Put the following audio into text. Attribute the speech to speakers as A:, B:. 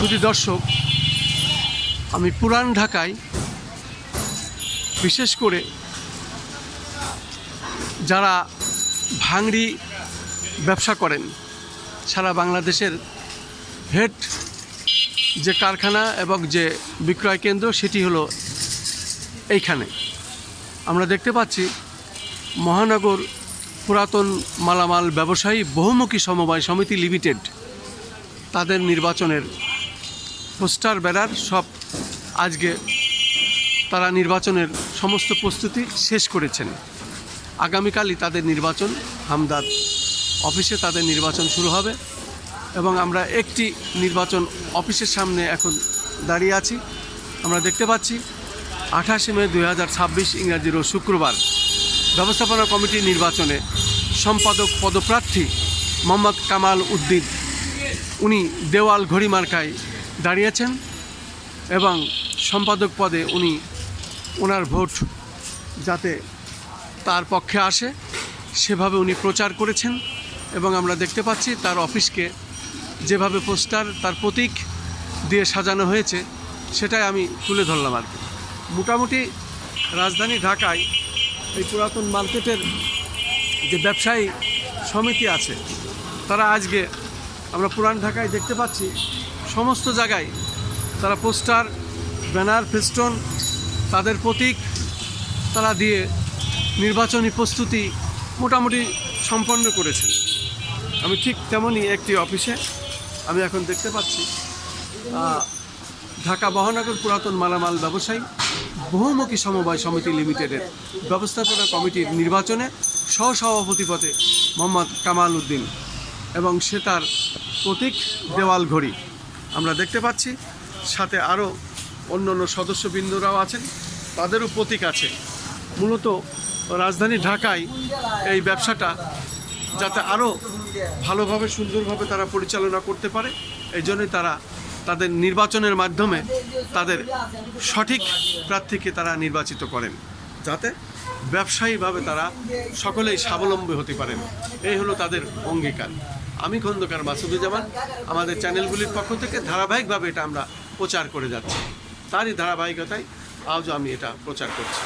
A: শুধু দর্শক, আমি পুরান ঢাকায় বিশেষ করে যারা ভাঙড়ি ব্যবসা করেন, সারা বাংলাদেশের হেড যে কারখানা এবং যে বিক্রয় কেন্দ্র সেটি হলো এইখানে। আমরা দেখতে পাচ্ছি মহানগর পুরাতন মালামাল ব্যবসায়ী বহুমুখী সমবায় সমিতি লিমিটেড, তাদের নির্বাচনের পোস্টার ব্যানার সব আজকে তারা নির্বাচনের সমস্ত প্রস্তুতি শেষ করেছেন। আগামীকালই তাদের নির্বাচন, হামদাদ অফিসে তাদের নির্বাচন শুরু হবে এবং আমরা একটি নির্বাচন অফিসের সামনে এখন দাঁড়িয়ে আছি। আমরা দেখতে পাচ্ছি 28 মে 2026 ইংরাজি রোজ শুক্রবার ব্যবস্থাপনা কমিটির নির্বাচনে সম্পাদক পদপ্রার্থী মোহাম্মদ কামাল উদ্দিন উনি দেওয়াল ঘড়ি মার্কায় দাঁড়িয়েছেন এবং সম্পাদক পদে উনি ওনার ভোট যাতে তার পক্ষে আসে সেভাবে উনি প্রচার করেছেন এবং আমরা দেখতে পাচ্ছি তার অফিসকে যেভাবে পোস্টার তার প্রতীক দিয়ে সাজানো হয়েছে সেটাই আমি তুলে ধরলাম আর কি। মোটামুটি রাজধানী ঢাকায় এই পুরাতন মার্কেটের যে ব্যবসায়ী সমিতি আছে তারা আজকে আমরা পুরান ঢাকায় দেখতে পাচ্ছি সমস্ত জায়গায় তারা পোস্টার, ব্যানার, ফেস্টন, তাদের প্রতীক তারা দিয়ে নির্বাচনী প্রস্তুতি মোটামুটি সম্পন্ন করেছেন। আমি ঠিক তেমনই একটি অফিসে আমি এখন দেখতে পাচ্ছি ঢাকা মহানগর পুরাতন মালামাল ব্যবসায়ী বহুমুখী সমবায় সমিতি লিমিটেডের ব্যবস্থাপনা কমিটির নির্বাচনে সহসভাপতি পদে মোহাম্মদ কামাল উদ্দিন এবং সে তার প্রতীক দেওয়াল ঘড়ি আমরা দেখতে পাচ্ছি। সাথে আরও অন্য অন্য সদস্যবৃন্দরাও আছেন, তাদেরও প্রতীক আছে। মূলত রাজধানী ঢাকায় এই ব্যবসাটা যাতে আরও ভালোভাবে সুন্দরভাবে তারা পরিচালনা করতে পারে, এই জন্যই তারা তাদের নির্বাচনের মাধ্যমে তাদের সঠিক প্রার্থীকে তারা নির্বাচিত করেন, যাতে ব্যবসায়ীভাবে তারা সকলেই স্বাবলম্বী হতে পারেন। এই হলো তাদের অঙ্গীকার। আমি খন্দকার মাসুদুজ্জামান, আমাদের চ্যানেলগুলির পক্ষ থেকে ধারাবাহিকভাবে এটা আমরা প্রচার করে যাচ্ছি। তারই ধারাবাহিকতায় আজও আমি এটা প্রচার করছি।